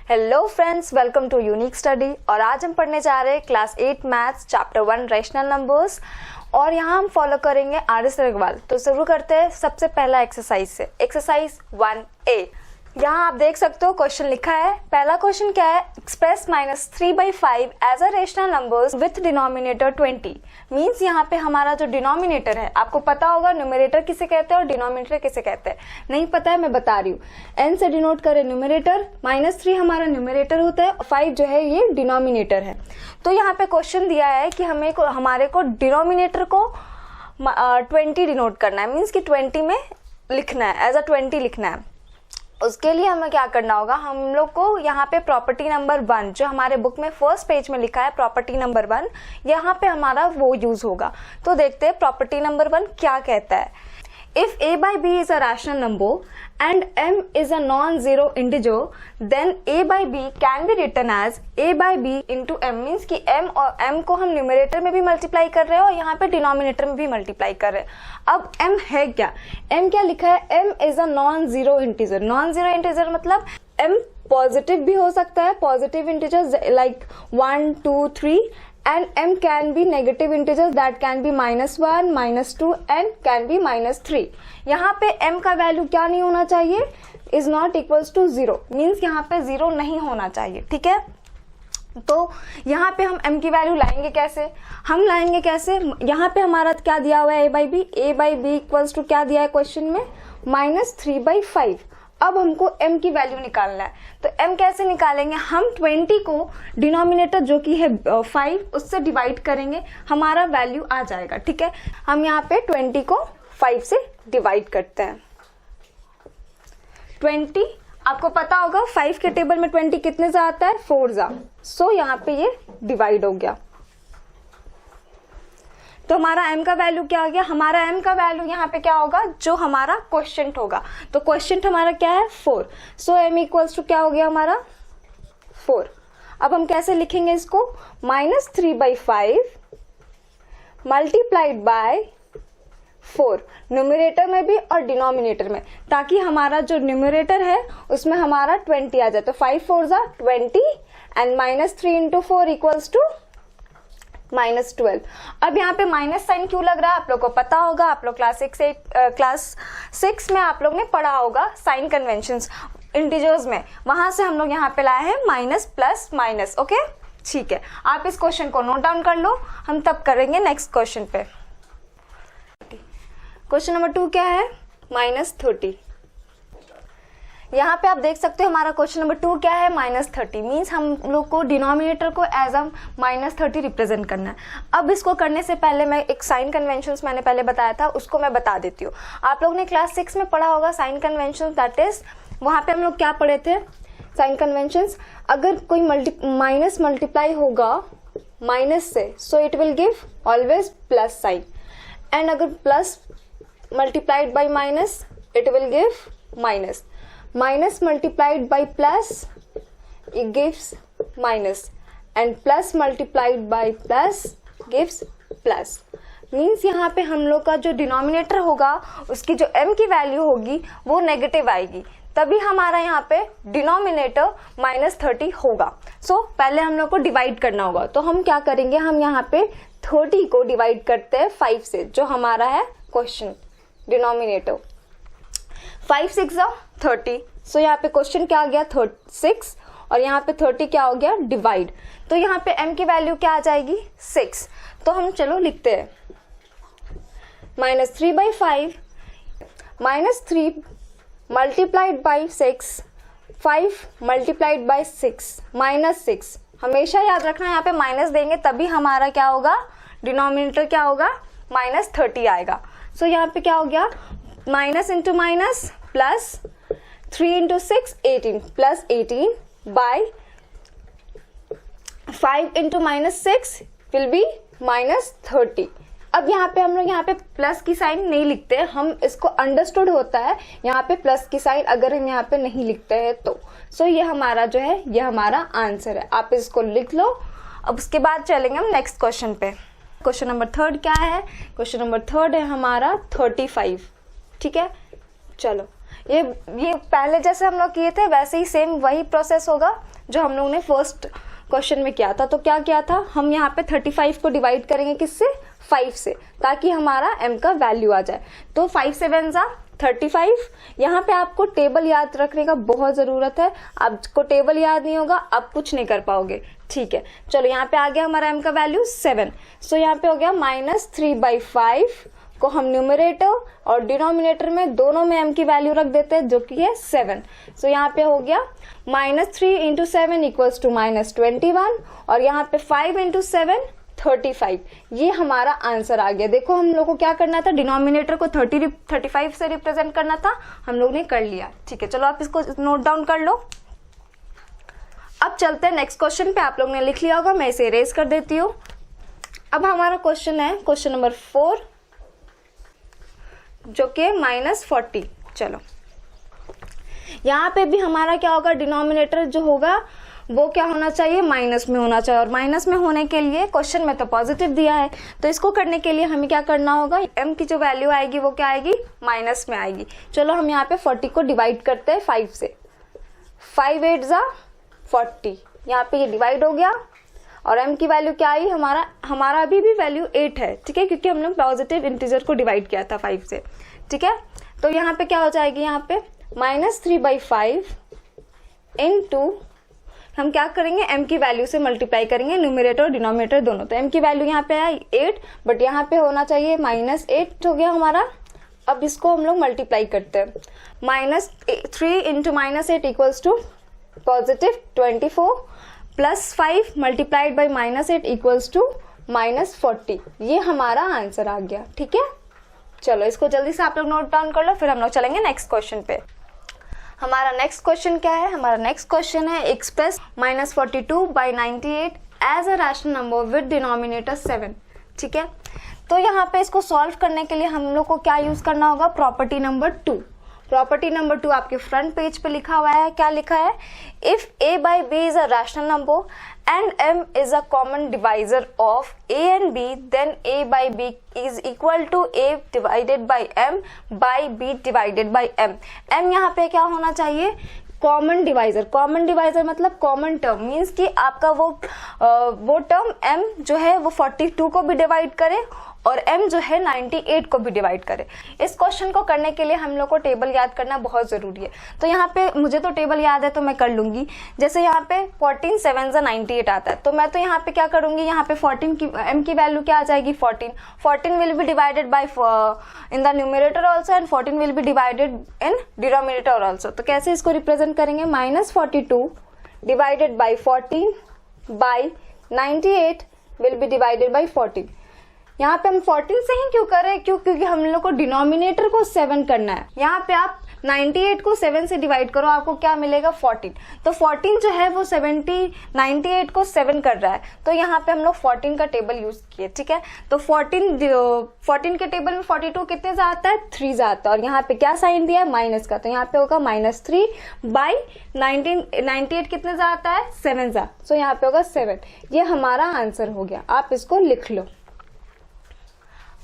Hello friends, welcome to unique study. और आज हम पढ़ने जा रहे हैं class 8 maths chapter 1 rational numbers. और यहाँ हम फॉलो करेंगे आर.एस. अग्रवाल। तो शुरू करते हैं सबसे पहला एक्सरसाइज से। Exercise 1A। यहाँ आप देख सकते हो क्वेश्चन लिखा है। पहला क्वेश्चन क्या है? Express -3/5 as a rational numbers with denominator 20। Means यहाँ पे हमारा जो डिनोमिनेटर है, आपको पता होगा न्यूमरेटर किसे कहते हैं और डिनोमिनेटर किसे कहते हैं। नहीं पता है, मैं बता रही हूँ। n से डिनोट करें न्यूमरेटर, -3 हमारा न्यूमरेटर होता है, 5 जो है ये डिनोमिनेटर है। तो यहाँ पे क्वेश्चन दिया है कि हमारे को डिनोमिनेटर को 20 डिनोट करना है। मीन्स कि 20 में लिखना है, एज अ 20 लिखना है। उसके लिए हमें क्या करना होगा, हम लोग को यहाँ पे प्रॉपर्टी नंबर 1 जो हमारे बुक में फर्स्ट पेज में लिखा है, प्रॉपर्टी नंबर 1, यहाँ पे हमारा वो यूज होगा। तो देखते हैं प्रॉपर्टी नंबर 1 क्या कहता है। If a by b is a rational number and m is a non-zero integer, then a by b can be written as a by b into m। Means कि m और m को हम numerator में भी multiply कर रहे हैं और यहाँ पे डिनोमिनेटर में भी मल्टीप्लाई कर रहे हैं। अब m है क्या? m क्या लिखा है? m is a non-zero integer। non-zero integer मतलब m पॉजिटिव भी हो सकता है, positive integers like 1, 2, 3, and m can be negative integers that can be -1, -2 and can be -3। यहाँ पे m का वैल्यू क्या नहीं होना चाहिए? is not equals to 0। Means यहाँ पे 0 नहीं होना चाहिए। ठीक है, तो यहाँ पे हम m की वैल्यू लाएंगे कैसे? हम लाएंगे कैसे? यहाँ पे हमारा क्या दिया हुआ है? a by b। a by b equals to क्या दिया है क्वेश्चन में? -3/5। अब हमको m की वैल्यू निकालना है। तो m कैसे निकालेंगे? हम 20 को डिनोमिनेटर जो कि है 5 उससे डिवाइड करेंगे, हमारा वैल्यू आ जाएगा। ठीक है, हम यहाँ पे 20 को 5 से डिवाइड करते हैं। 20 आपको पता होगा 5 के टेबल में 20 कितने से आता है? 4 जा। सो यहाँ पे ये डिवाइड हो गया। तो हमारा m का वैल्यू क्या आ गया? हमारा m का वैल्यू यहाँ पे क्या होगा? जो हमारा क्वोशिएंट होगा। तो क्वोशिएंट हमारा क्या है? 4। सो m इक्वल्स टू क्या हो गया हमारा? 4। अब हम कैसे लिखेंगे इसको? -3/5 मल्टीप्लाइड बाय 4, न्यूमरेटर में भी और डिनोमिनेटर में, ताकि हमारा जो न्यूमरेटर है उसमें हमारा 20 आ जाए। तो 5 4 जा 20 एंड -3 into 4 इक्वल्स टू -12। अब यहाँ पे माइनस साइन क्यों लग रहा है? आप लोग को पता होगा, आप लोग क्लास 6 में आप लोग ने पढ़ा होगा साइन कन्वेंशंस इंटीजर्स में। वहां से हम लोग यहाँ पे लाए हैं माइनस प्लस माइनस। ओके, ठीक है, आप इस क्वेश्चन को नोट डाउन कर लो, हम तब करेंगे नेक्स्ट क्वेश्चन पे। क्वेश्चन नंबर 2 क्या है? -30। यहाँ पे आप देख सकते हो हमारा क्वेश्चन नंबर 2 क्या है? -30। मीन्स हम लोग को डिनोमिनेटर को एज अ -30 रिप्रेजेंट करना है। अब इसको करने से पहले मैं एक साइन कन्वेंशंस मैंने पहले बताया था, उसको मैं बता देती हूँ। आप लोग ने क्लास 6 में पढ़ा होगा साइन कन्वेंशंस, दैट इज वहाँ पे हम लोग क्या पढ़े थे? साइन कन्वेंशंस, अगर कोई माइनस मल्टीप्लाई होगा माइनस से, so it will give always plus sign, and अगर plus multiplied by minus it will give minus, minus multiplied by plus it gives minus, and plus multiplied by plus gives plus। Means यहाँ पे हम लोग का जो denominator होगा उसकी जो m की वैल्यू होगी वो नेगेटिव आएगी, तभी हमारा यहाँ पे डिनोमिनेटर -30 होगा। सो पहले हम लोग को डिवाइड करना होगा। तो हम क्या करेंगे? हम यहाँ पे 30 को डिवाइड करते हैं 5 से, जो हमारा है क्वेश्चन डिनोमिनेटर। 5 6 30। सो यहाँ पे क्वेश्चन क्या आ गया? 6, और यहाँ पे 30 क्या हो गया? डिवाइड। तो यहाँ पे m की वैल्यू क्या आ जाएगी? 6। तो हम चलो लिखते हैं -3/5 -3 मल्टीप्लाइड बाई 6, 5 मल्टीप्लाइड बाई 6 -6। हमेशा याद रखना यहाँ पे माइनस देंगे तभी हमारा क्या होगा? डिनोमिनेटर क्या होगा? -30 आएगा। सो यहाँ पे क्या हो गया? Minus into minus plus 3 into 6 18 plus 18 by 5 into -6 will be -30। अब यहाँ पे हम लोग यहाँ पे प्लस की साइन नहीं लिखते, हम इसको अंडरस्टूड होता है यहाँ पे प्लस की साइन अगर हम यहाँ पे नहीं लिखते हैं तो। सो ये हमारा जो है ये हमारा आंसर है, आप इसको लिख लो। अब उसके बाद चलेंगे हम नेक्स्ट क्वेश्चन पे। क्वेश्चन नंबर 3 क्या है? क्वेश्चन नंबर 3 है हमारा 35। ठीक है, चलो ये पहले जैसे हम लोग किए थे वैसे ही सेम वही प्रोसेस होगा। जो हम लोग ने फर्स्ट क्वेश्चन में किया था। तो क्या किया था, हम यहाँ पे 35 को डिवाइड करेंगे किससे, 5 से, ताकि हमारा m का वैल्यू आ जाए। तो 5 से 7 जा 35। यहाँ पे आपको टेबल याद रखने का बहुत जरूरत है, आपको टेबल याद नहीं होगा आप कुछ नहीं कर पाओगे, ठीक है। चलो यहाँ पे आ गया हमारा m का वैल्यू 7। सो यहाँ पे हो गया -3/5 को हम न्यूमरेटर और डिनोमिनेटर में दोनों में m की वैल्यू रख देते हैं, जो कि है 7। सो यहाँ पे हो गया -3 × 7 इक्वल्स टू -21, और यहाँ पे 5 × 7 35। ये हमारा आंसर आ गया। देखो हम लोग को क्या करना था, डिनोमिनेटर को 35 से रिप्रेजेंट करना था, हम लोग ने कर लिया, ठीक है। चलो आप इसको नोट डाउन कर लो। अब चलते हैं नेक्स्ट क्वेश्चन पे। आप लोग ने लिख लिया होगा, मैं इसे इरेज कर देती हूँ। अब हमारा क्वेश्चन है क्वेश्चन नंबर 4, जो कि -40। चलो यहाँ पे भी हमारा क्या होगा, डिनोमिनेटर जो होगा वो क्या होना चाहिए, माइनस में होना चाहिए, और माइनस में होने के लिए क्वेश्चन में तो पॉजिटिव दिया है, तो इसको करने के लिए हमें क्या करना होगा, m की जो वैल्यू आएगी वो क्या आएगी, माइनस में आएगी। चलो हम यहाँ पे 40 को डिवाइड करते हैं 5 से। 5 8 जा 40, यहाँ पे ये डिवाइड हो गया, और m की वैल्यू क्या आई, हमारा अभी भी वैल्यू 8 है, ठीक है, क्योंकि हमने पॉजिटिव इंटीजर को डिवाइड किया था 5 से, ठीक है। तो यहाँ पे क्या हो जाएगी, यहाँ पे -3/5 इंटू हम क्या करेंगे, m की वैल्यू से मल्टीप्लाई करेंगे, न्यूमरेटर और डिनोमिनेटर दोनों। तो m की वैल्यू यहाँ पे आई 8, बट यहाँ पे होना चाहिए -8 हो गया हमारा। अब इसको हम लोग मल्टीप्लाई करते हैं, -3 into -8 equals to +24 plus 5 multiplied by -8 equals to -40। ये हमारा आंसर आ गया, ठीक है। चलो इसको जल्दी से आप लोग नोट डाउन कर लो, फिर हम लोग चलेंगे नेक्स्ट क्वेश्चन पे। हमारा नेक्स्ट क्वेश्चन क्या है, हमारा नेक्स्ट क्वेश्चन है express -42/98 as a rational number with denominator 7, ठीक है। तो यहाँ पे इसको सॉल्व करने के लिए हम लोग को क्या यूज करना होगा, प्रॉपर्टी नंबर 2। प्रॉपर्टी नंबर 2 आपके फ्रंट पेज पे लिखा हुआ है, क्या लिखा है, if a/b is a rational number and m is a common divisor of a and b, then a/b is equal to a divided by m by b divided by m। m यहाँ पे क्या होना चाहिए, common divisor. Common divisor मतलब common term, means कि आपका वो term m जो है वो 42 को भी डिवाइड करे और m जो है 98 को भी डिवाइड करे। इस क्वेश्चन को करने के लिए हम लोग को टेबल याद करना बहुत जरूरी है। तो यहाँ पे मुझे तो टेबल याद है तो मैं कर लूंगी। जैसे यहाँ पे 14 7 जा 98 आता है, तो मैं तो यहाँ पे क्या करूंगी, यहाँ पे 14 की m की वैल्यू क्या आ जाएगी, 14 will be divided by in the numerator also and 14 will be divided in denominator also. तो कैसे इसको रिप्रेजेंट करेंगे, -42 divided by 14 by 98 will be divided by 14। यहाँ पे हम 14 से ही क्यों कर रहे हैं, क्योंकि हम लोग को डिनोमिनेटर को 7 करना है। यहाँ पे आप 98 को 7 से डिवाइड करो, आपको क्या मिलेगा, 14। तो 14 जो है वो 98 को 7 कर रहा है, तो यहाँ पे हम लोग 14 का टेबल यूज किए, ठीक है। तो 14 के टेबल में 42 कितने से आता है, 3 से आता है, और यहाँ पे क्या साइन दिया है, माइनस का, तो यहाँ पे होगा -3 बाई 98 कितने से आता है, 7 से, सो यहाँ पे होगा 7। ये हमारा आंसर हो गया, आप इसको लिख लो।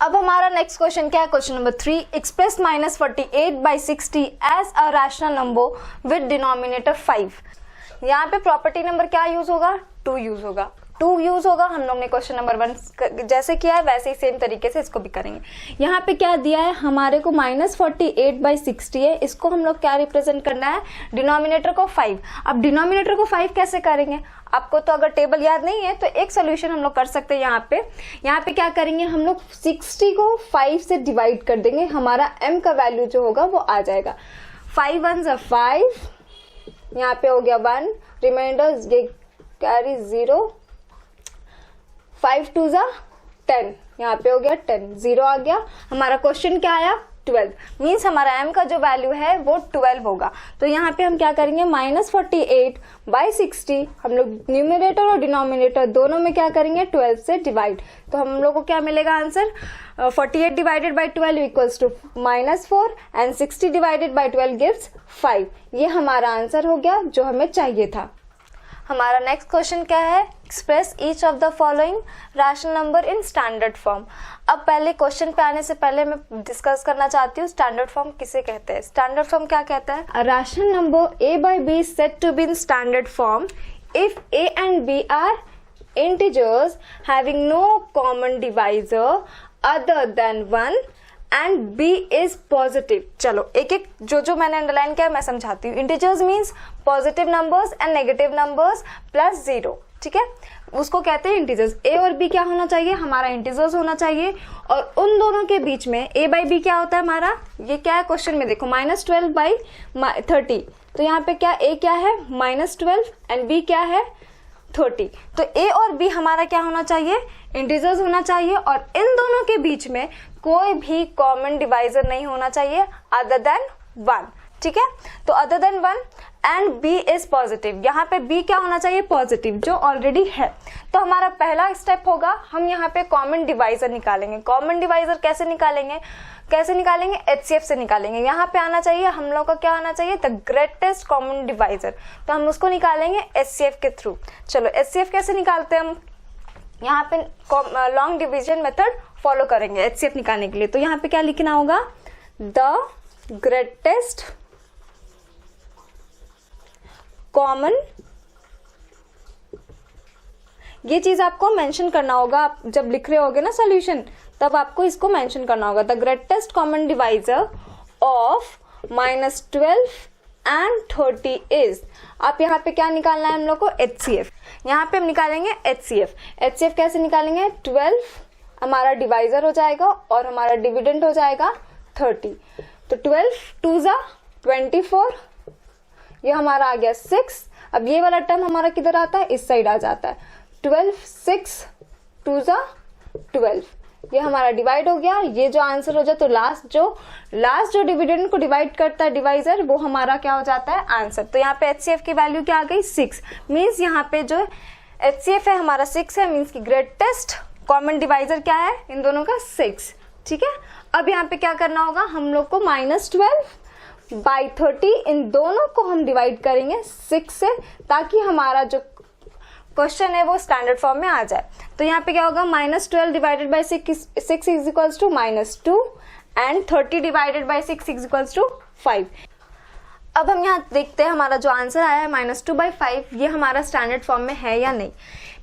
अब हमारा नेक्स्ट क्वेश्चन क्या है, question number 3, express -48/60 as a rational number with denominator 5। यहाँ पे प्रॉपर्टी नंबर क्या यूज होगा, 2 यूज होगा। 2 यूज होगा, हम लोग ने क्वेश्चन नंबर 1 जैसे किया है वैसे ही सेम तरीके से इसको भी करेंगे। यहाँ पे क्या दिया है हमारे को, -48/60 है, इसको हम लोग क्या रिप्रेजेंट करना है, डिनोमिनेटर को 5। अब डिनोमिनेटर को 5 कैसे करेंगे, आपको तो अगर टेबल याद नहीं है तो एक सोल्यूशन हम लोग कर सकते हैं। यहाँ पे क्या करेंगे, हम लोग 60 को 5 से डिवाइड कर देंगे, हमारा m का वैल्यू जो होगा वो आ जाएगा। 5 1 जा 5, यहाँ पे हो गया 1, रिमाइंडर कैरी 0, 5 2 जा 10, यहाँ पे हो गया 10, 0 आ गया। हमारा क्वेश्चन क्या आया, 12, मीन्स हमारा m का जो वैल्यू है वो 12 होगा। तो यहाँ पे हम क्या करेंगे, -48/60 हम लोग न्यूमरेटर और डिनोमिनेटर दोनों में क्या करेंगे, 12 से डिवाइड। तो हम लोग को क्या मिलेगा answer, 48 divided by 12 equals to -4 and 60 divided by 12 gives 5। ये हमारा आंसर हो गया जो हमें चाहिए था। हमारा नेक्स्ट क्वेश्चन क्या है, express each of the following rational number in standard form. अब पहले क्वेश्चन पे आने से पहले मैं डिस्कस करना चाहती हूँ स्टैंडर्ड फॉर्म किसे कहते हैं। स्टैंडर्ड फॉर्म क्या कहता है? अ rational number a by b is said to be in standard form if a and b are integers having no common divisor other than 1 and b is positive। चलो एक एक जो मैंने अंडरलाइन किया मैं समझाती हूँ। Integers means positive numbers and negative numbers plus 0, ठीक है, उसको कहते हैं इंटीजर्स। a और b क्या होना चाहिए? हमारा इंटीजर्स होना चाहिए, और उन दोनों के बीच में a by b क्या होता है हमारा? ये क्या है क्वेश्चन में देखो, -12/30, तो यहाँ पे क्या a क्या है? -12 एंड b क्या है? 30। तो a और b हमारा क्या होना चाहिए? इंटीजर्स होना चाहिए, और इन दोनों के बीच में कोई भी कॉमन डिवाइजर नहीं होना चाहिए अदर देन 1, ठीक है। तो other than 1 and b is positive. यहाँ पे b क्या होना चाहिए? पॉजिटिव, जो ऑलरेडी है। तो हमारा पहला स्टेप होगा, हम यहाँ पे कॉमन डिवाइजर निकालेंगे। कॉमन डिवाइजर कैसे निकालेंगे? HCF से निकालेंगे। यहाँ पे आना चाहिए हम लोग का, क्या आना चाहिए? The greatest common divisor. तो हम उसको निकालेंगे HCF के थ्रू। चलो HCF कैसे निकालते हैं हम? यहाँ पे लॉन्ग डिवीजन मेथड फॉलो करेंगे HCF निकालने के लिए। तो यहाँ पे क्या लिखना होगा? द ग्रेटेस्ट कॉमन, ये चीज आपको मेंशन करना होगा। आप जब लिख रहे होगे ना सॉल्यूशन, तब आपको इसको मेंशन करना होगा। The greatest common divisor of -12 and 30 is. आप यहाँ पे क्या निकालना है हम लोग को? HCF। यहाँ पे हम निकालेंगे HCF कैसे निकालेंगे? 12 हमारा डिवाइजर हो जाएगा और हमारा डिविडेंड हो जाएगा 30। तो 12 2 जा 24, ये हमारा आ गया 6। अब ये वाला टर्म हमारा किधर आता है? इस साइड आ जाता है। 12 6 2 जा 12, ये हमारा डिवाइड हो गया। ये जो आंसर हो जाए, तो लास्ट जो डिविडेंड को डिवाइड करता है डिवाइजर, वो हमारा क्या हो जाता है? आंसर। तो यहाँ पे HCF की वैल्यू क्या आ गई? 6। मीन्स यहाँ पे जो HCF है हमारा 6 है, मीन्स की ग्रेटेस्ट कॉमन डिवाइजर क्या है इन दोनों का? 6, ठीक है। अब यहाँ पे क्या करना होगा हम लोग को? -12/30, इन दोनों को हम डिवाइड करेंगे 6 से, ताकि हमारा जो क्वेश्चन है वो स्टैंडर्ड फॉर्म में आ जाए। तो यहाँ पे क्या होगा? -12 divided by 6 is equals to -2 and 30 divided by 6 is equals to 5। अब हम यहाँ देखते हैं हमारा जो आंसर आया है -2/5, ये हमारा स्टैंडर्ड फॉर्म में है या नहीं।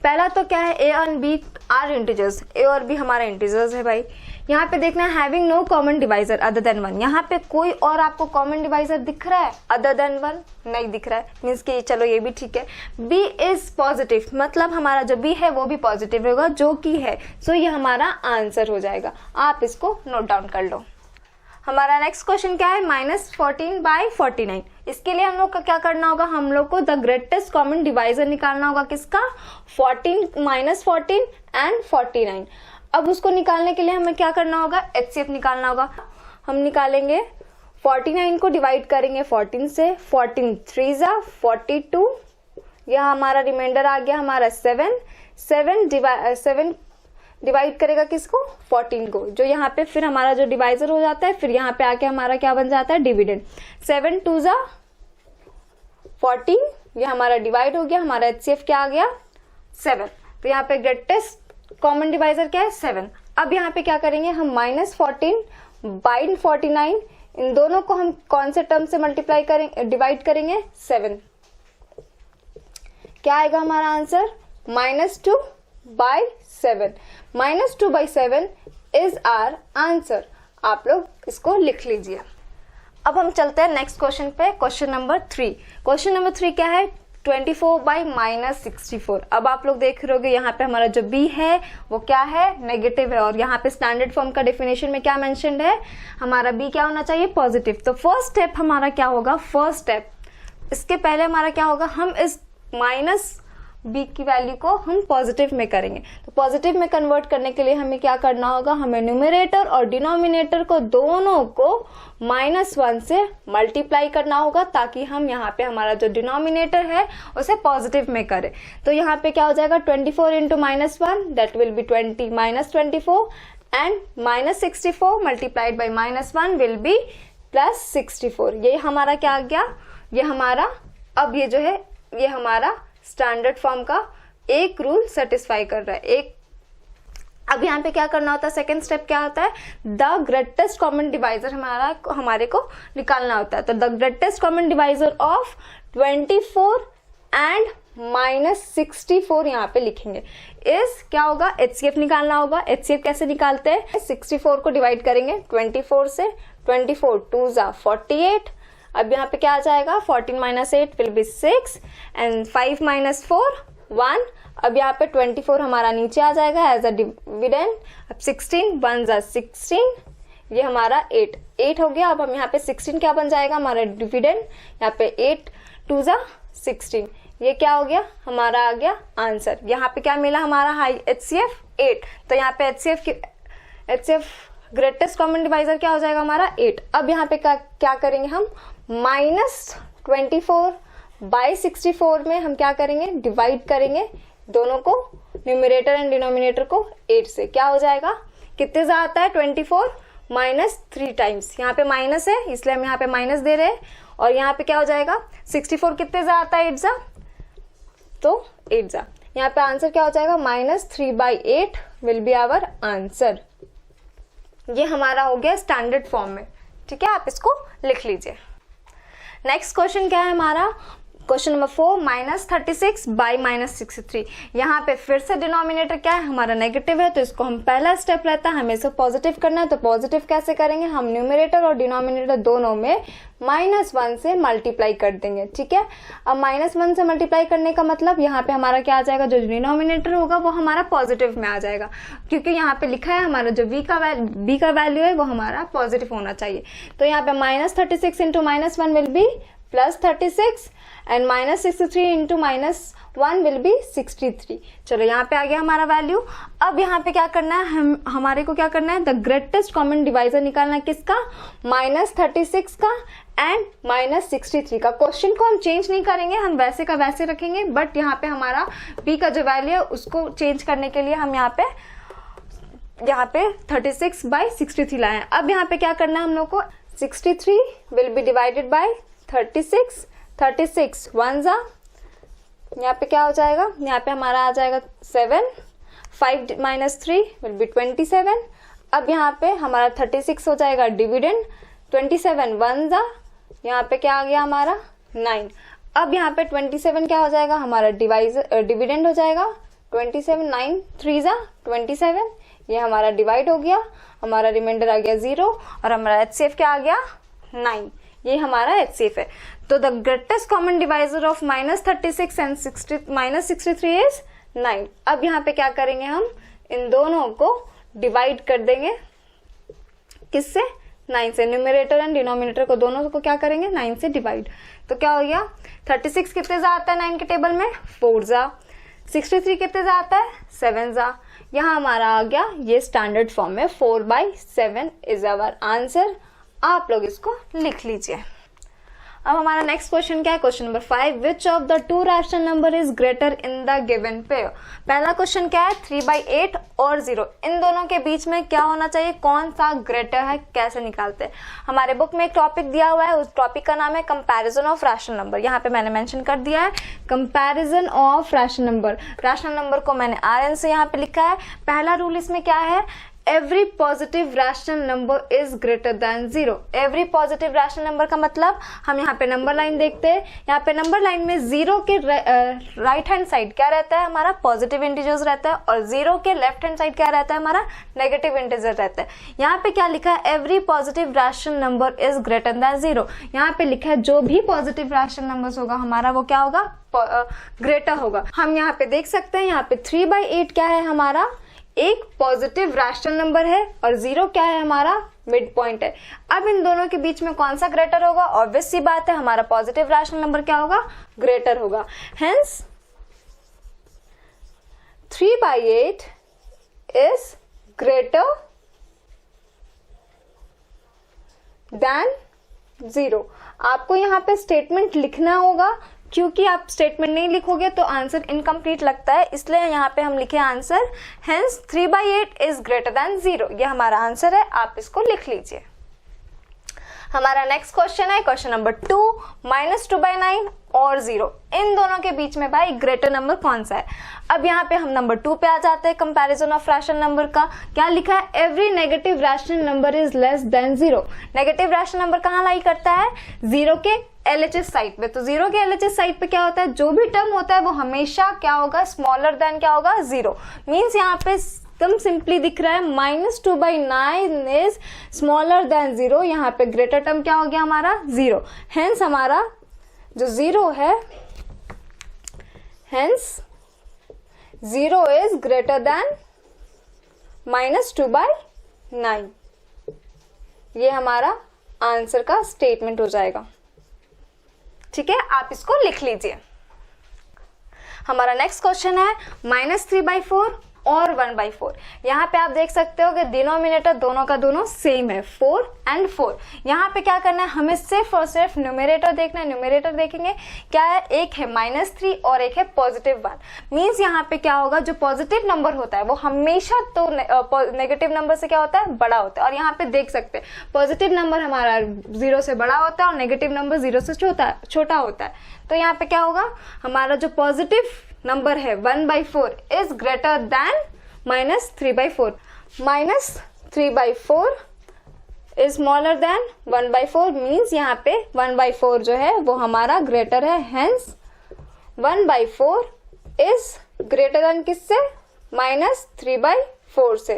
पहला तो क्या है? a और b आर इंटीजर्स। a और b हमारा इंटीजर्स है भाई। यहाँ पे देखना है having no common divisor other than 1। यहाँ पे कोई और आपको कॉमन डिवाइजर दिख रहा है अदर देन 1? नहीं दिख रहा है, मीन्स कि चलो ये भी ठीक है। b इज पॉजिटिव, मतलब हमारा जो b है वो भी पॉजिटिव होगा, जो कि है। सो ये हमारा आंसर हो जाएगा। आप इसको नोट डाउन कर लो। हमारा नेक्स्ट क्वेश्चन क्या है? -14/49। इसके लिए हम लोग का क्या करना होगा? हम लोग को द ग्रेटेस्ट कॉमन डिवाइजर निकालना होगा। किसका? 14 -14 एंड 49। अब उसको निकालने के लिए हमें क्या करना होगा? HCF निकालना होगा। हम निकालेंगे 49 को डिवाइड करेंगे 14 से, 14 3 जा 42, यह हमारा रिमाइंडर आ गया हमारा 7 डिवाइड करेगा किसको? 14 को, जो यहाँ पे फिर हमारा जो डिवाइजर हो जाता है, फिर यहाँ पे आके हमारा क्या बन जाता है? डिविडेंड। 7 2 जा 14, ये हमारा डिवाइड हो गया। हमारा HCF क्या आ गया? 7। तो यहाँ पे ग्रेटेस्ट कॉमन डिवाइजर क्या है? 7। अब यहाँ पे क्या करेंगे हम? -14/49, इन दोनों को हम कौन से टर्म से मल्टीप्लाई करेंगे? डिवाइड करेंगे 7। क्या आएगा हमारा आंसर? -2/7। -2/7 is our answer. आप लोग इसको लिख लीजिए। अब हम चलते हैं नेक्स्ट क्वेश्चन पे, क्वेश्चन नंबर 3। क्वेश्चन नंबर 3 क्या है? 24/-64। अब आप लोग देख रहे होगे यहाँ पे हमारा जो b है वो क्या है? नेगेटिव है, और यहाँ पे स्टैंडर्ड फॉर्म का डेफिनेशन में क्या मेंशन्ड है? हमारा b क्या होना चाहिए? पॉजिटिव। तो फर्स्ट स्टेप हमारा क्या होगा? फर्स्ट स्टेप, इसके पहले हमारा क्या होगा? हम इस -b की वैल्यू को हम पॉजिटिव में करेंगे। तो पॉजिटिव में कन्वर्ट करने के लिए हमें क्या करना होगा? हमें न्यूमरेटर और डिनोमिनेटर को दोनों को -1 से मल्टीप्लाई करना होगा, ताकि हम यहाँ पे हमारा जो डिनोमिनेटर है उसे पॉजिटिव में करें। तो यहाँ पे क्या हो जाएगा? 24 × -1 that will be 20 -24 and -64 multiplied by -1 will be +64। ये हमारा क्या आ गया? ये हमारा, अब ये जो है ये हमारा स्टैंडर्ड फॉर्म का एक रूल सेटिस्फाई कर रहा है, एक। अब यहाँ पे क्या करना होता है, सेकेंड स्टेप क्या होता है, द ग्रेटेस्ट कॉमन डिवाइजर हमारे को निकालना होता है। तो the greatest common divisor of 24 and -64 यहाँ पे लिखेंगे। इस क्या होगा, HCF निकालना होगा। HCF कैसे निकालते हैं, 64 को डिवाइड करेंगे 24 से, 24 2 जा 48। अब यहाँ पे क्या आ जाएगा, 14 - 8 विल बी 6 एंड 5 - 4 1। अब यहाँ पे 24 हमारा नीचे आ जाएगा एज अ डिविडेंड। अब 16 1 जा 16, ये हमारा 8 हो गया। अब हम यहाँ पे 16 क्या बन जाएगा हमारा डिविडेंड, यहाँ पे 8 2 जा 16, ये क्या हो गया, हमारा आ गया आंसर। यहाँ पे क्या मिला हमारा हाई HCF 8। तो यहाँ पे HCF ग्रेटेस्ट कॉमन डिवाइजर क्या हो जाएगा हमारा 8। अब यहाँ पे क्या करेंगे हम, -24 बाई 64 में हम क्या करेंगे, डिवाइड करेंगे दोनों को, न्यूमरेटर एंड डिनोमिनेटर को 8 से। क्या हो जाएगा, कितने जा आता है 24 -3 टाइम्स, यहाँ पे माइनस है इसलिए हम यहाँ पे माइनस दे रहे हैं। और यहाँ पे क्या हो जाएगा, 64 कितने जा आता है 8 जा, तो 8 जा। यहाँ पे आंसर क्या हो जाएगा, -3/8 विल बी आवर आंसर। ये हमारा हो गया स्टैंडर्ड फॉर्म में, ठीक है, आप इसको लिख लीजिए। नेक्स्ट क्वेश्चन क्या है हमारा, क्वेश्चन नंबर 4 -36 बाई -63। यहाँ पे फिर से डिनोमिनेटर क्या है हमारा नेगेटिव है, तो इसको हम पहला स्टेप रहता है हमें इसे पॉजिटिव करना है। तो पॉजिटिव कैसे करेंगे, हम न्यूमरेटर और डिनोमिनेटर दोनों में -1 से मल्टीप्लाई कर देंगे, ठीक है। अब -1 से मल्टीप्लाई करने का मतलब यहाँ पे हमारा क्या आ जाएगा, जो डिनोमिनेटर होगा वो हमारा पॉजिटिव में आ जाएगा, क्योंकि यहाँ पे लिखा है हमारा जो b का वैल्यू है वो हमारा पॉजिटिव होना चाहिए। तो यहाँ पे -36 into -1 will be +36 and -63 into -1 will be 63। चलो यहाँ पे आ गया हमारा वैल्यू। अब यहाँ पे क्या करना है, हमारे को क्या करना है, द ग्रेटेस्ट कॉमन डिवाइजर निकालना है, किसका, -36 का एंड -63 का। क्वेश्चन को हम चेंज नहीं करेंगे, हम वैसे का वैसे रखेंगे, बट यहाँ पे हमारा b का जो वैल्यू है उसको चेंज करने के लिए हम यहाँ पे 36/63 लाए हैं। अब यहाँ पे क्या करना है हम लोग को, 63 विल बी डिवाइडेड बाय 36, 36 1 जा, यहाँ पे क्या हो जाएगा, यहाँ पे हमारा आ जाएगा 7, 5 - 3 विल बी 27। अब यहाँ पे हमारा 36 हो जाएगा डिविडेंड, 27 1 जा, यहाँ पे क्या आ गया हमारा 9। अब यहाँ पे 27 क्या हो जाएगा हमारा डिविडेंड हो जाएगा, 27 9 3 जा 27, ये हमारा डिवाइड हो गया, हमारा रिमाइंडर आ गया 0 और हमारा HCF क्या आ गया 9, ये हमारा HCF है। तो the greatest common divisor of -36 and -63 is 9। अब यहाँ पे क्या करेंगे, हम इन दोनों को डिवाइड कर देंगे, किससे, 9 से। न्यूमरेटर एंड डिनोमिनेटर को दोनों को क्या करेंगे, 9 से डिवाइड। तो क्या हो गया, 36 कितने जा आता है 9 के टेबल में, 4 जा। 63 कितने जा आता है, 7 जा। यहाँ हमारा आ गया ये स्टैंडर्ड फॉर्म में, 4/7 इज आवर आंसर। आप लोग इसको लिख लीजिए। अब हमारा नेक्स्ट क्वेश्चन क्या है, question number 5, which of the 2 rational number is greater in the given pair. पहला क्वेश्चन क्या है, 3/8 और 0, इन दोनों के बीच में क्या होना चाहिए, कौन सा ग्रेटर है, कैसे निकालते हैं। हमारे बुक में एक टॉपिक दिया हुआ है, उस टॉपिक का नाम है कंपैरिजन ऑफ रैशनल नंबर। यहाँ पे मैंने मेंशन कर दिया है comparison of rational number. Rational number को मैंने RN से यहाँ पे लिखा है। पहला रूल इसमें क्या है, every positive rational number is greater then 0। Every positive rational number का मतलब, हम यहाँ पे नंबर लाइन देखते हैं, यहाँ पे नंबर लाइन में 0 के राइट हैंड साइड क्या रहता है हमारा, पॉजिटिव इंटीजर्स रहता है, और 0 के लेफ्ट हैंड साइड क्या रहता है हमारा, नेगेटिव इंटीजर रहता है। यहाँ पे क्या लिखा है, every positive rational number is greater then 0। यहाँ पे लिखा है जो भी पॉजिटिव रैशनल नंबर्स होगा हमारा वो क्या होगा, ग्रेटर होगा। हम यहाँ पे देख सकते हैं, यहाँ पे 3/8 क्या है हमारा, एक पॉजिटिव रैशनल नंबर है, और 0 क्या है हमारा, मिड पॉइंट है। अब इन दोनों के बीच में कौन सा ग्रेटर होगा, ऑब्वियस सी बात है हमारा पॉजिटिव रैशनल नंबर क्या होगा, ग्रेटर होगा। Hence 3/8 is greater then 0। आपको यहाँ पे स्टेटमेंट लिखना होगा, क्योंकि आप स्टेटमेंट नहीं लिखोगे तो आंसर इनकम्प्लीट लगता है, इसलिए यहाँ पे हम लिखे answer, hence 3/8 is greater then 0। ये हमारा आंसर है, आप इसको लिख लीजिए। हमारा नेक्स्ट क्वेश्चन है क्वेश्चन नंबर 2, -2/9 और 0 इन दोनों के बीच में भाई ग्रेटर नंबर कौन सा है। अब यहाँ पे हम नंबर 2 पे आ जाते हैं, कंपैरिजन ऑफ रैशनल नंबर का। क्या लिखा है, every negative rational number is less than 0। Negative rational number कहाँ लाई करता है, 0 के LHS साइड पे। तो 0 के LHS साइड पे क्या होता है, जो भी टर्म होता है वो हमेशा क्या होगा, स्मॉलर देन क्या होगा, 0। मीन्स यहाँ पे एकदम सिंपली दिख रहा है -2/9 इज स्मॉलर देन 0। यहाँ पे ग्रेटर टर्म क्या हो गया हमारा, 0। हेंस हमारा जो 0 है, हेंस 0 इज ग्रेटर देन -2/9। ये हमारा आंसर का स्टेटमेंट हो जाएगा। ठीक है, आप इसको लिख लीजिए। हमारा नेक्स्ट क्वेश्चन है -3/4 और 1/4। यहाँ पे आप देख सकते हो कि डिनोमिनेटर दोनों का दोनों सेम है, 4 and 4। यहाँ पे क्या करना है, हमें सिर्फ और सिर्फ न्यूमरेटर देखना है। न्यूमरेटर देखेंगे क्या है, एक है -3 और एक है +1। मीन्स यहाँ पे क्या होगा, जो पॉजिटिव नंबर होता है वो हमेशा तो नेगेटिव नंबर से क्या होता है, बड़ा होता है। और यहाँ पे देख सकते हैं पॉजिटिव नंबर हमारा 0 से बड़ा होता है और नेगेटिव नंबर 0 से छोटा होता है। तो यहाँ पे क्या होगा, हमारा जो पॉजिटिव नंबर है 1/4 is greater then -3/4। -3/4 is smaller than 1/4। Means यहाँ पे 1/4 जो है वो हमारा ग्रेटर है। हेंस 1/4 इज ग्रेटर देन किससे, -3/4 से।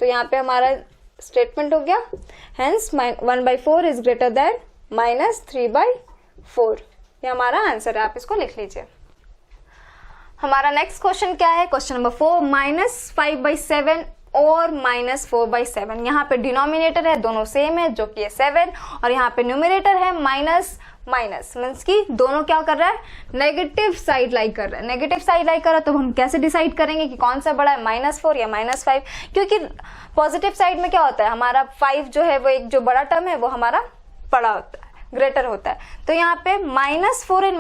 तो यहाँ पे हमारा स्टेटमेंट हो गया, हेंस 1/4 इज ग्रेटर देन -3/4। ये हमारा आंसर है, आप इसको लिख लीजिए। हमारा नेक्स्ट क्वेश्चन क्या है, क्वेश्चन नंबर 4, -5/7 और -4/7। यहाँ पे डिनोमिनेटर है दोनों सेम है जो कि है 7, और यहाँ पे न्यूमरेटर है माइनस मीन्स की दोनों क्या कर रहा है, नेगेटिव साइड लाई कर रहा है। नेगेटिव साइड लाई कर रहा है तो हम कैसे डिसाइड करेंगे कि कौन सा बड़ा है, -4 या -5। क्योंकि पॉजिटिव साइड में क्या होता है, हमारा 5 जो है वो एक जो बड़ा टर्म है वो हमारा बड़ा होता है, ग्रेटर होता है। तो यहाँ पे -4 और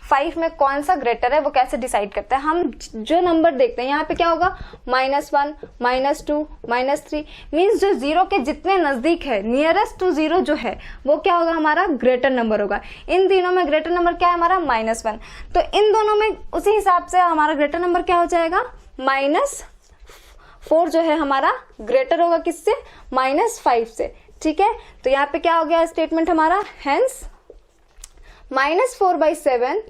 -5 में कौन सा ग्रेटर है वो कैसे डिसाइड करते हैं, हम जो नंबर देखते हैं यहाँ पे क्या होगा, -1, -2, -3। मीन्स जो 0 के जितने नजदीक है, नियरेस्ट टू 0 जो है वो क्या होगा, हमारा ग्रेटर नंबर होगा। इन तीनों में ग्रेटर नंबर क्या है हमारा, -1। तो इन दोनों में उसी हिसाब से हमारा ग्रेटर नंबर क्या हो जाएगा, -4 जो है हमारा ग्रेटर होगा किससे, -5 से। ठीक है, तो यहाँ पे क्या हो गया स्टेटमेंट हमारा, हेंस -4/7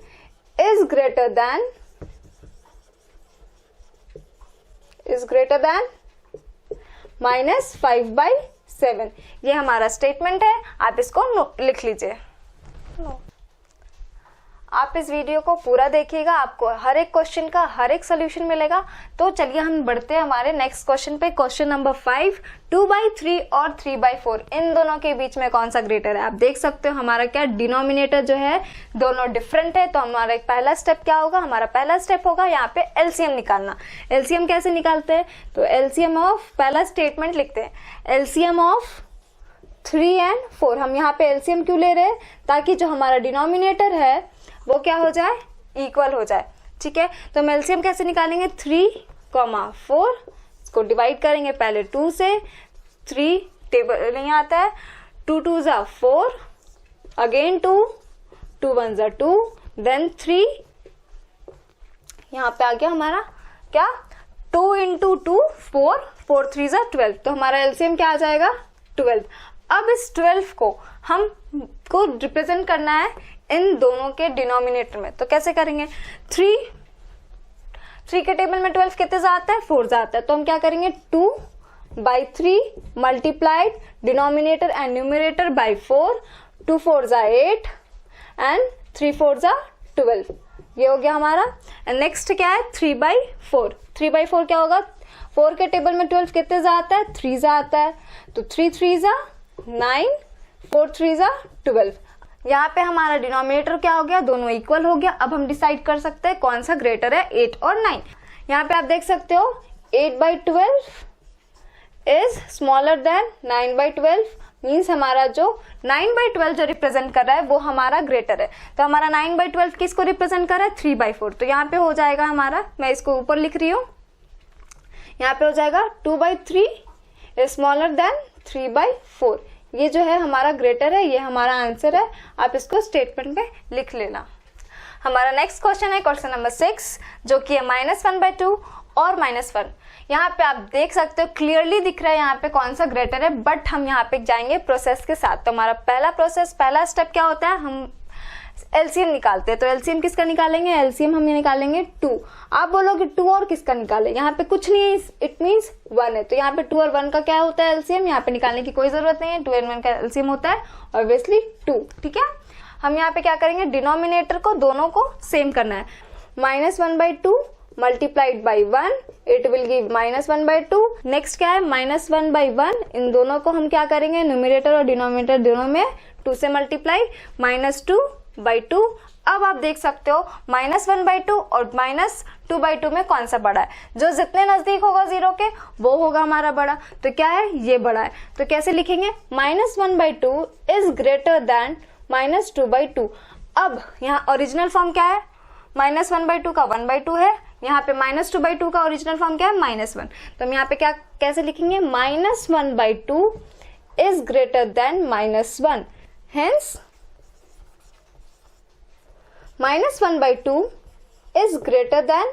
is greater than -5/7। ये हमारा स्टेटमेंट है, आप इसको लिख लीजिए। आप इस वीडियो को पूरा देखिएगा, आपको हर एक क्वेश्चन का हर एक सोल्यूशन मिलेगा। तो चलिए हम बढ़ते हैं हमारे नेक्स्ट क्वेश्चन पे, क्वेश्चन नंबर 5, 2/3 और 3/4 इन दोनों के बीच में कौन सा ग्रेटर है। आप देख सकते हो हमारा क्या डिनोमिनेटर जो है दोनों डिफरेंट है। तो हमारा एक पहला स्टेप क्या होगा, हमारा पहला स्टेप होगा यहाँ पे एलसीएम निकालना। एलसीएम कैसे निकालते हैं, तो एलसीएम ऑफ, पहला स्टेटमेंट लिखते हैं, एलसीएम ऑफ 3 and 4। हम यहाँ पे एलसीएम क्यों ले रहे हैं, ताकि जो हमारा डिनोमिनेटर है वो क्या हो जाए, इक्वल हो जाए। ठीक है, तो हम एलसीएम कैसे निकालेंगे, 3, 4 इसको डिवाइड करेंगे पहले 2 से, 3 टेबल नहीं आता है, 2 2 ज़ा 4, अगेन 2, 2 1 ज़ा 2, देन 3, यहाँ पे आ गया हमारा क्या, 2 into 2 4, 4 3 ज़ा 12। तो हमारा एलसीएम क्या आ जाएगा, 12। अब इस 12 को हम को रिप्रेजेंट करना है इन दोनों के डिनोमिनेटर में। तो कैसे करेंगे, 3 के टेबल में 12 कितने से आता है, 4 से आता है। तो हम क्या करेंगे, 2/3 multiplied denominator and numerator bye 4, 2 4 ज़ा 8 एंड 3 4 ज़ा 12। ये हो गया हमारा। एंड नेक्स्ट क्या है, 3/4। 3/4 क्या होगा, 4 के टेबल में 12 कितने से आता है, 3 से आता है। तो 3 3 ज़ा 9, 4 3 ज़ा 12। यहाँ पे हमारा डिनोमिनेटर क्या हो गया, दोनों इक्वल हो गया। अब हम डिसाइड कर सकते हैं कौन सा ग्रेटर है, 8 और 9। यहाँ पे आप देख सकते हो 8/12 इज स्मॉलर देन 9/12। मीन्स हमारा जो 9/12 जो रिप्रेजेंट कर रहा है वो हमारा ग्रेटर है। तो हमारा 9/12 किसको रिप्रेजेंट कर रहा है, 3/4। तो यहाँ पे हो जाएगा हमारा, मैं इसको ऊपर लिख रही हूँ, यहाँ पे हो जाएगा 2/3 इज स्मॉलर देन 3/4। ये जो है हमारा ग्रेटर है, ये हमारा आंसर है, आप इसको स्टेटमेंट में लिख लेना। हमारा नेक्स्ट क्वेश्चन है क्वेश्चन नंबर 6 जो कि है -1/2 और -1। यहाँ पे आप देख सकते हो क्लियरली दिख रहा है यहाँ पे कौन सा ग्रेटर है, बट हम यहाँ पे जाएंगे प्रोसेस के साथ। तो हमारा पहला स्टेप क्या होता है, हम एलसीएम निकालते हैं। तो एलसीएम किसका निकालेंगे, एलसीएम हम निकालेंगे 2। आप बोलोगे 2 और किसका निकाले, यहाँ पे कुछ नहीं है, इट मीन्स 1 है। तो यहाँ पे 2 और 1 का क्या होता है एलसीएम, यहाँ पे निकालने की कोई जरूरत नहीं है। 2 और 1 का एलसीएम होता है ऑब्वियसली 2। ठीक है, हम यहाँ पे क्या करेंगे, डिनोमिनेटर को दोनों को सेम करना है। -1/2 multiplied by 1 it will give -1/2। Next क्या है, -1/1, इन दोनों को हम क्या करेंगे, न्यूमरेटर और डिनोमिनेटर दोनों में 2 से मल्टीप्लाई, -2/2। अब आप देख सकते हो -1/2 और -2/2 में कौन सा बड़ा है, जो जितने नजदीक होगा 0 के वो होगा हमारा बड़ा। तो क्या है, ये बड़ा है। तो कैसे लिखेंगे, -1/2 इज ग्रेटर देन -2/2। अब यहाँ ओरिजिनल फॉर्म क्या है, -1/2 का 1/2 है, यहाँ पे -2/2 का ओरिजिनल फॉर्म क्या है, -1। तो हम यहाँ पे क्या कैसे लिखेंगे, -1/2 is greater then -1, hence -1/2 is greater then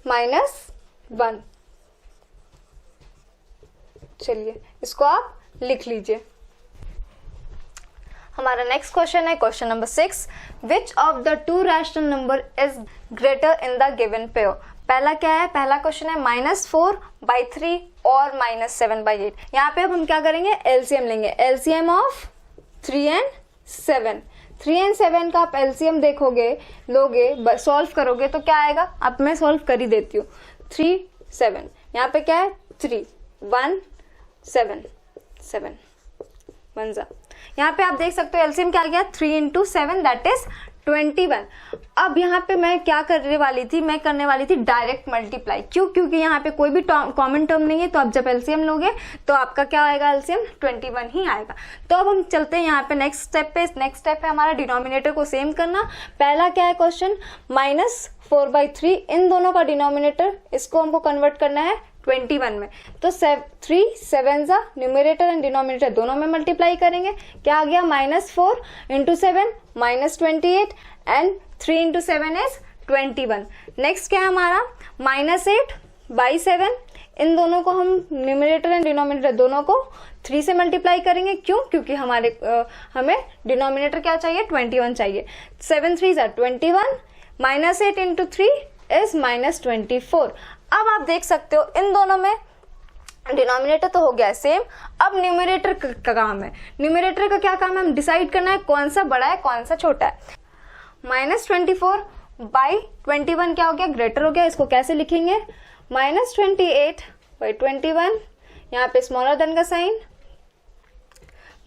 -1। चलिए इसको आप लिख लीजिए। हमारा नेक्स्ट क्वेश्चन है question number 6, which of the 2 rational number is greater in the given pair. पहला क्या है, पहला क्वेश्चन है -4/3 और -7/8। यहाँ पे अब हम क्या करेंगे, एलसीएम लेंगे, एलसीएम ऑफ 3 and 7। 3 and 7 का आप एलसीएम देखोगे, लोगे, सॉल्व करोगे तो क्या आएगा, अब मैं सॉल्व कर ही देती हूँ। 3 7, यहाँ पे क्या है 3 1 7 7 1 जा। यहाँ पे आप देख सकते हो एलसीएम क्या आ गया, 3 × 7 दैट इज 21। अब यहाँ पे मैं क्या करने वाली थी, मैं करने वाली थी डायरेक्ट मल्टीप्लाई। क्यों, क्योंकि यहाँ पे कोई भी कॉमन टर्म नहीं है। तो अब जब एलसीएम लोगे तो आपका क्या आएगा, एलसीएम 21 ही आएगा। तो अब हम चलते हैं यहाँ पे नेक्स्ट स्टेप पे। नेक्स्ट स्टेप है हमारा डिनोमिनेटर को सेम करना। पहला क्या है क्वेश्चन, -4/3, इन दोनों का डिनोमिनेटर इसको हमको कन्वर्ट करना है 21 में। तो 3 7 जा, न्यूमरेटर एंड डिनोमिनेटर दोनों में मल्टीप्लाई करेंगे, क्या आ गया, -4 × 7 -28 एंड 3 × 7 इज 21। नेक्स्ट क्या है हमारा, -8/7, इन दोनों को हम न्यूमरेटर एंड डिनोमिनेटर दोनों को 3 से मल्टीप्लाई करेंगे। क्यों, क्योंकि हमें डिनोमिनेटर क्या चाहिए, 21 चाहिए। 7 3 जा 21, -8 × 3 इज -24। अब आप देख सकते हो इन दोनों में डिनोमिनेटर तो हो गया सेम। अब न्यूमरेटर का काम है, न्यूमरेटर का क्या काम है, हम डिसाइड करना है कौन सा बड़ा है कौन सा छोटा है। -24/21 क्या हो गया, ग्रेटर हो गया। इसको कैसे लिखेंगे, -28/21, यहाँ पे स्मॉलर देन का साइन,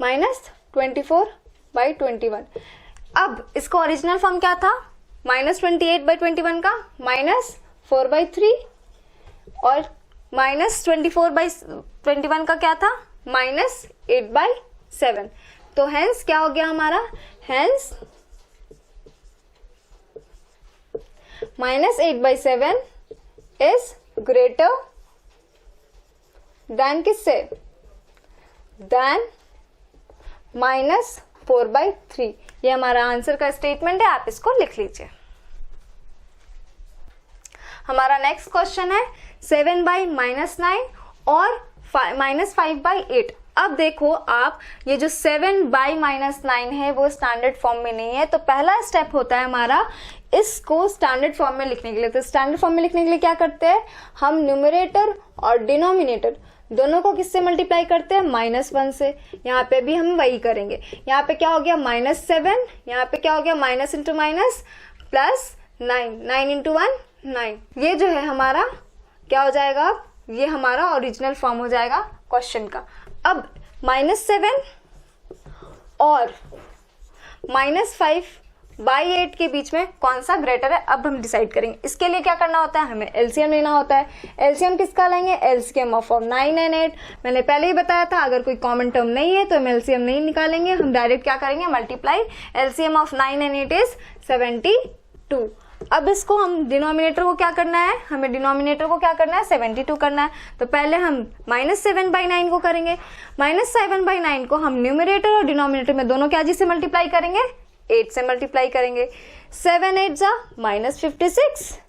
-24/21। अब इसका ओरिजिनल फॉर्म क्या था, -28/21 का -4/3 और -24/21 का क्या था, -8/7। तो हेंस क्या हो गया हमारा, हेंस -8/7 इज ग्रेटर देन किससे, देन -4/3। ये हमारा आंसर का स्टेटमेंट है, आप इसको लिख लीजिए। हमारा नेक्स्ट क्वेश्चन है 7/-9 और -5/8। अब देखो आप, ये जो 7/-9 है वो स्टैंडर्ड फॉर्म में नहीं है। तो पहला स्टेप होता है हमारा इसको स्टैंडर्ड फॉर्म में लिखने के लिए। तो स्टैंडर्ड फॉर्म में लिखने के लिए क्या करते हैं, हम न्यूमरेटर और डिनोमिनेटर दोनों को किससे मल्टीप्लाई करते हैं, -1 से। यहाँ पे भी हम वही करेंगे। यहाँ पे क्या हो गया, -7, यहाँ पे क्या हो गया, माइनस इंटू माइनस प्लस 9, 9 × 1 9। ये जो है हमारा क्या हो जाएगा, ये हमारा ओरिजिनल फॉर्म हो जाएगा क्वेश्चन का। अब -7 और -5/8 के बीच में कौन सा ग्रेटर है, अब हम डिसाइड करेंगे। इसके लिए क्या करना होता है, हमें एलसीएम लेना होता है। एलसीएम किसका लेंगे, एलसीएम ऑफ 9 and 8। मैंने पहले ही बताया था अगर कोई कॉमन टर्म नहीं है तो हम एलसीएम नहीं निकालेंगे, हम डायरेक्ट क्या करेंगे, multiply. LCM of 9 and 8 is 72। अब इसको हम डिनोमिनेटर को क्या करना है, हमें डिनोमिनेटर को क्या करना है 72 करना है। तो पहले हम -7/9 को करेंगे। -7/9 को हम न्यूमरेटर और डिनोमिनेटर में दोनों क्या जी से मल्टीप्लाई करेंगे, 8 से मल्टीप्लाई करेंगे। 7 8 जा -56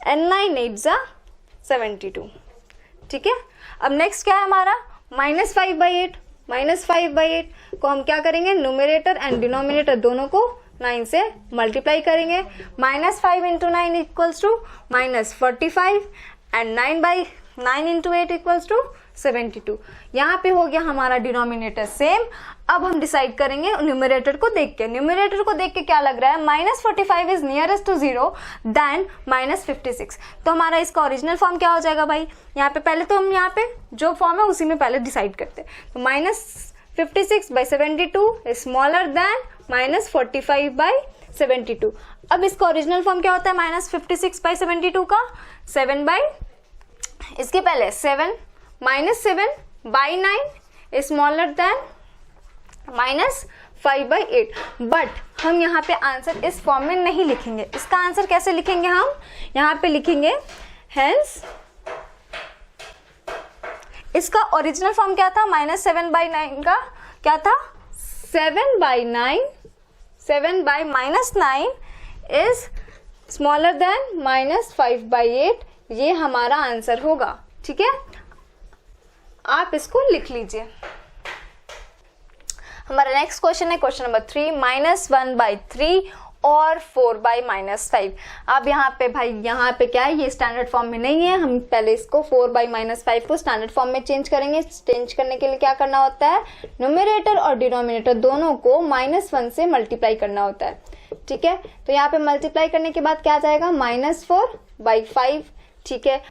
एंड 9 8 जा 72। ठीक है, अब नेक्स्ट क्या है हमारा -5/8। -5/8 को हम क्या करेंगे, न्यूमरेटर एंड डिनोमिनेटर दोनों को 9 से मल्टीप्लाई करेंगे। -5 × 9 equals to -45 and 9/9 × 8 equals to 72। यहाँ पे हो गया हमारा डिनोमिनेटर सेम। अब हम डिसाइड करेंगे न्यूमरेटर को देख के। न्यूमरेटर को देख के क्या लग रहा है, -45 इज नियरेस्ट टू 0 देन -56। तो हमारा इसका ओरिजिनल फॉर्म क्या हो जाएगा भाई, यहाँ पे पहले तो हम यहाँ पे जो फॉर्म है उसी में पहले डिसाइड करते हैं। तो -56/72 इज स्मॉलर देन -45/72। अब इसका ओरिजिनल फॉर्म क्या होता है -56/72 का, 7 इसके पहले 7 -7/9 इज स्मॉलर देन -5/8। बट हम यहाँ पे आंसर इस फॉर्म में नहीं लिखेंगे। इसका आंसर कैसे लिखेंगे, हम यहाँ पे लिखेंगे हेंस इसका ओरिजिनल फॉर्म क्या था, -7/9 का क्या था 7/9 इज स्मॉलर देन -5/8। ये हमारा आंसर होगा। ठीक है, आप इसको लिख लीजिए। हमारा नेक्स्ट क्वेश्चन है क्वेश्चन नंबर 3, -1/3 और 4/-5। अब यहाँ पे भाई यहाँ पे क्या है, ये स्टैंडर्ड फॉर्म में नहीं है। हम पहले इसको 4/-5 को स्टैंडर्ड फॉर्म में चेंज करेंगे। चेंज करने के लिए क्या करना होता है, न्यूमरेटर और डिनोमिनेटर दोनों को -1 से मल्टीप्लाई करना होता है। ठीक है, तो यहाँ पे मल्टीप्लाई करने के बाद क्या आ जाएगा -4/5। ठीक है,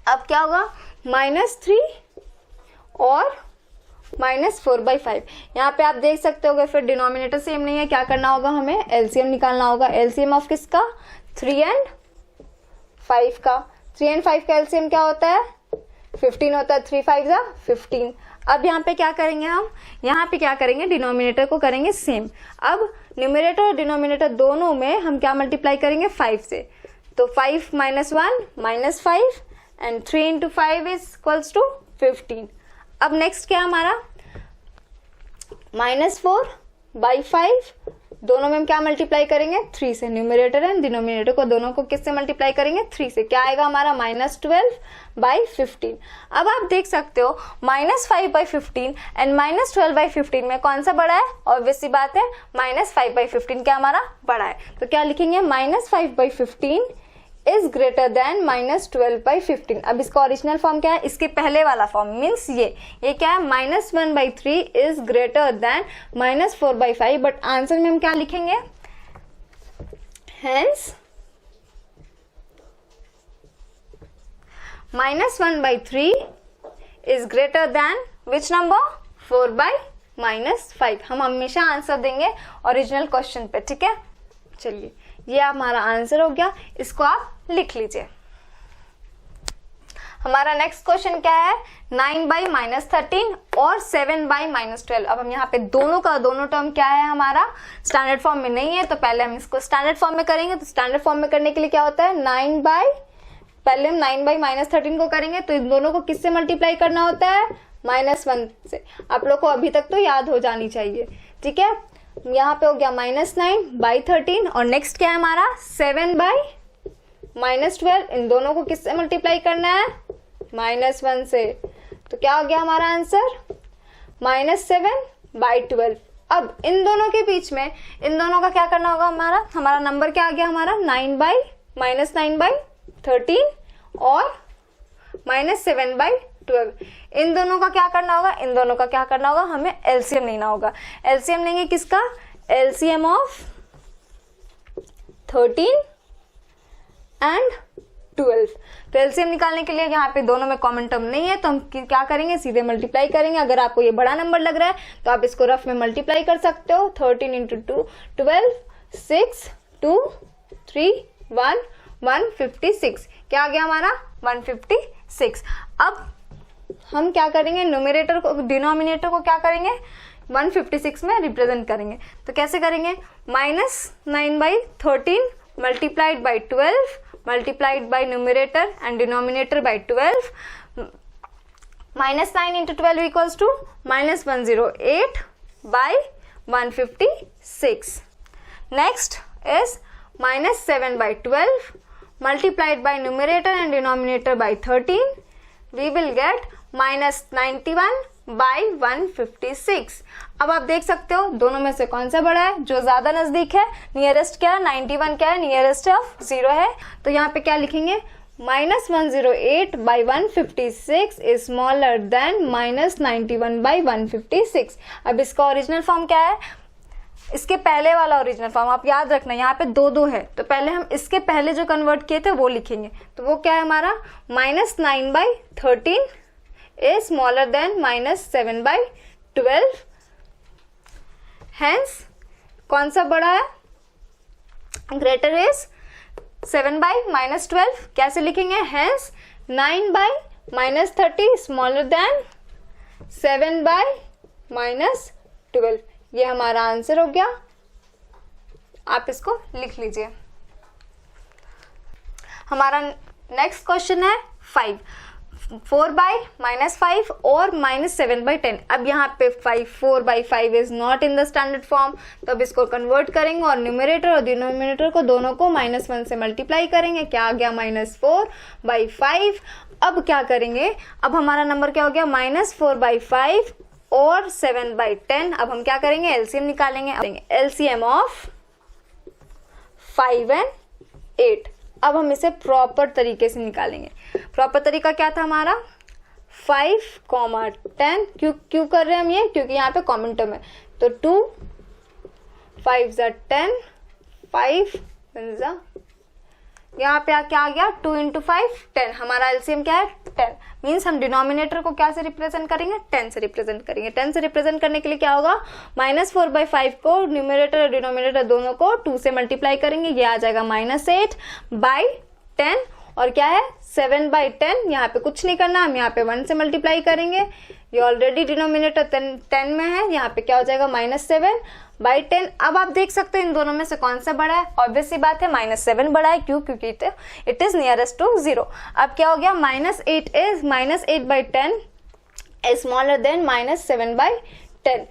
अब क्या होगा -3 और -4/5। यहाँ पे आप देख सकते हो फिर डिनोमिनेटर सेम नहीं है, क्या करना होगा, हमें एलसीएम निकालना होगा। एलसीएम ऑफ किसका, 3 और 5 का। 3 और 5 का एलसीएम क्या होता है 15 होता है। 3 5 जा 15। अब यहाँ पे क्या करेंगे, हम यहाँ पे क्या करेंगे, डिनोमिनेटर को करेंगे सेम। अब न्यूमरेटर और डिनोमिनेटर दोनों में हम क्या मल्टीप्लाई करेंगे 5 से। तो 5 - 1 -5 एंड 3 × 5 इज इक्वल्स टू 15। अब नेक्स्ट क्या हमारा -4/5 दोनों में हम क्या मल्टीप्लाई करेंगे 3 से। न्यूमरेटर एंड डिनोमिनेटर को दोनों को किससे मल्टीप्लाई करेंगे 3 से। क्या आएगा हमारा -12/15। अब आप देख सकते हो -5/15 एंड -12/15 में कौन सा बड़ा है, ऑब्वियस सी बात है -5/15 क्या हमारा बड़ा है। तो क्या लिखेंगे -5/15 इज ग्रेटर देन -12/15। अब इसका ओरिजिनल फॉर्म क्या है, इसके पहले वाला फॉर्म मीन्स ये क्या है -1/3 is greater than -4/5। But answer में हम क्या लिखेंगे, hence -1/3 is greater than which number 4/-5। हम हमेशा आंसर देंगे ओरिजिनल क्वेश्चन पे। ठीक है, चलिए ये हमारा आंसर हो गया, इसको आप लिख लीजिए। हमारा नेक्स्ट क्वेश्चन क्या है 9/-13 और 7/-12। अब हम यहाँ पे दोनों टर्म क्या है हमारा स्टैंडर्ड फॉर्म में नहीं है, तो पहले हम इसको स्टैंडर्ड फॉर्म में करेंगे। तो स्टैंडर्ड फॉर्म में करने के लिए क्या होता है पहले हम 9/-13 को करेंगे, तो इन दोनों को किससे मल्टीप्लाई करना होता है -1 से। आप लोग को अभी तक तो याद हो जानी चाहिए। ठीक है, यहाँ पे हो गया -9/13 और नेक्स्ट क्या है हमारा 7/-12। इन दोनों को किससे मल्टीप्लाई करना है -1 से। तो क्या हो गया हमारा आंसर -7/12। अब इन दोनों के बीच में इन दोनों का क्या करना होगा, हमारा नंबर क्या आ गया हमारा -9/13 और -7/12। इन दोनों का क्या करना होगा, हमें एलसीएम लेना होगा। एलसीएम लेंगे किसका, एलसीएम ऑफ 13 एंड 12। तो एलसीएम निकालने के लिए यहाँ पे दोनों में कॉमन टर्म नहीं है, तो हम क्या करेंगे सीधे मल्टीप्लाई करेंगे। अगर आपको ये बड़ा नंबर लग रहा है तो आप इसको रफ में मल्टीप्लाई कर सकते हो। 13 × 2 12 6 2 3 1 156। क्या आ गया हमारा 156। अब हम क्या करेंगे, न्यूमरेटर को डिनोमिनेटर को क्या करेंगे 156 में रिप्रेजेंट करेंगे। तो कैसे करेंगे -9/13 multiplied by 12 multiplied by numerator and denominator by 12. Minus 9 into 12 equals to minus 108 by 156. Next is minus 7 by 12 multiplied by numerator and denominator by 13. We will get minus 91 by 156. अब आप देख सकते हो दोनों में से कौन सा बड़ा है, जो ज्यादा नजदीक है, नियरेस्ट क्या है, 91 क्या है, नियरेस्ट ऑफ 0 है, तो यहाँ पे क्या लिखेंगे, minus 108 by 156 is smaller than minus 91 by 156. अब इसका ओरिजिनल फॉर्म क्या है, इसके पहले वाला ओरिजिनल फॉर्म आप याद रखना, यहाँ पे दो दो है, तो पहले हम इसके पहले जो कन्वर्ट किए थे वो लिखेंगे, तो वो क्या है हमारा minus 9 by 13 is smaller than minus 7 by 12. Hence कौन सा बड़ा है, ग्रेटर इज 7 by minus 12. कैसे लिखेंगे, hence 9 by minus 30 smaller than 7 by minus 12. ये हमारा आंसर हो गया, आप इसको लिख लीजिए. हमारा नेक्स्ट क्वेश्चन है 5. 4 by minus 5 और minus 7 by 10. अब यहाँ पे 4 by 5 is not in the standard form, तो अब इसको कन्वर्ट करेंगे और न्यूमरेटर और डिनोमिनेटर को दोनों को -1 से मल्टीप्लाई करेंगे. क्या आ गया, -4 by 5. अब क्या करेंगे, अब हमारा नंबर क्या हो गया, -4 by 5 और 7 by 10. अब हम क्या करेंगे, एलसीएम निकालेंगे. LCM of 5 and 8. अब हम इसे प्रॉपर तरीके से निकालेंगे. प्रॉपर तरीका क्या था हमारा, 5, 10. क्यों कर रहे हैं हम ये, क्योंकि यहाँ पे कॉमन टर्म है, तो 2 5 10, 5 यहाँ पे क्या आ गया, 2 into 5 10. हमारा एलसीएम क्या है, 10. मीन्स हम डिनोमिनेटर को क्या से रिप्रेजेंट करेंगे, 10 से रिप्रेजेंट करेंगे. 10 से रिप्रेजेंट करने के लिए क्या होगा, -4 by 5 को न्यूमरेटर और डिनोमिनेटर दोनों को 2 से मल्टीप्लाई करेंगे, ये आ जाएगा -8 by 10. और क्या है, 7 by 10, यहाँ पे कुछ नहीं करना, हम यहाँ पे 1 से मल्टीप्लाई करेंगे, ये ऑलरेडी डिनोमिनेटर 10 में है, यहाँ पे क्या हो जाएगा, -7 by 10. अब आप देख सकते हो इन दोनों में से कौन सा बड़ा है, ऑब्वियस सी बात है -7 बड़ा है. क्यों, क्योंकि इट इज नियरेस्ट टू 0. अब क्या हो गया, -8 by 10 is smaller than -7 by 10.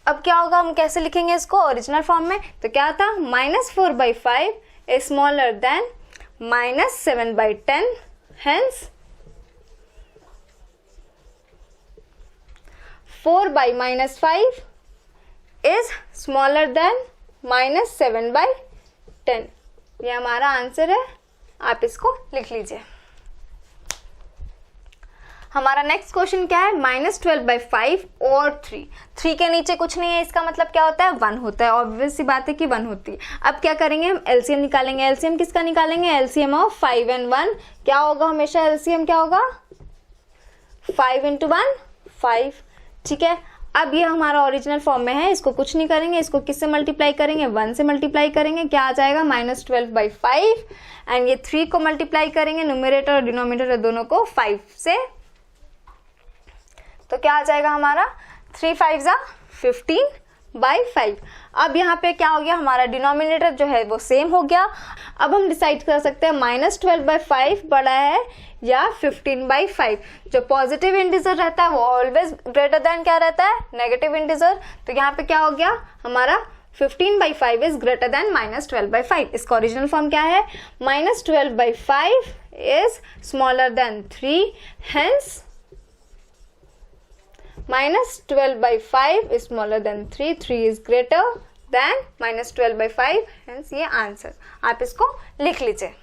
अब क्या होगा, हम कैसे लिखेंगे इसको ओरिजिनल फॉर्म में, तो क्या था, -4 by 5 is smaller than -7 by 10. Hence 4 by -5 is smaller than -7 by 10. ये हमारा आंसर है, आप इसको लिख लीजिए. हमारा नेक्स्ट क्वेश्चन क्या है, -12 by 5 और 3 के नीचे कुछ नहीं है, इसका मतलब क्या होता है, 1 होता है. ऑब्वियस सी बात है कि 1 होती है. अब क्या करेंगे, हम एलसीएम निकालेंगे. एलसीएम किसका निकालेंगे, एलसीएम ऑफ 5 and 1. क्या होगा, हमेशा एलसीएम क्या होगा, 5 into 1 5. ठीक है, अब ये हमारा ओरिजिनल फॉर्म में है, इसको कुछ नहीं करेंगे, इसको किससे मल्टीप्लाई करेंगे, 1 से मल्टीप्लाई करेंगे. क्या आ जाएगा, -12 by 5. एंड ये 3 को मल्टीप्लाई करेंगे, न्यूमरेटर और डिनोमिनेटर दोनों को 5 से, तो क्या आ जाएगा हमारा, 3 5 15 by 5. अब यहाँ पे क्या हो गया, हमारा डिनोमिनेटर जो है वो सेम हो गया. अब हम डिसाइड कर सकते हैं -12 by 5 बड़ा है या 15 by 5. जो पॉजिटिव इंटीजर रहता है वो ऑलवेज ग्रेटर देन क्या रहता है, नेगेटिव इंटीजर. तो यहाँ पे क्या हो गया हमारा, 15 by 5 is greater then -12 by 5. इसका ओरिजिनल फॉर्म क्या है, -12 by 5 is smaller than 3. Hence -12 by 5 is smaller than 3. 3 is greater than -12 by 5. Hence ये आंसर, आप इसको लिख लीजिए.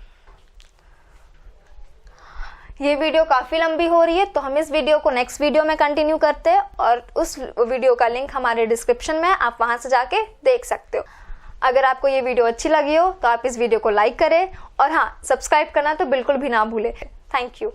ये वीडियो काफ़ी लंबी हो रही है, तो हम इस वीडियो को नेक्स्ट वीडियो में कंटिन्यू करते हैं, और उस वीडियो का लिंक हमारे डिस्क्रिप्शन में है, आप वहाँ से जाके देख सकते हो. अगर आपको ये वीडियो अच्छी लगी हो तो आप इस वीडियो को लाइक करें, और हाँ, सब्सक्राइब करना तो बिल्कुल भी ना भूलें. Thank you.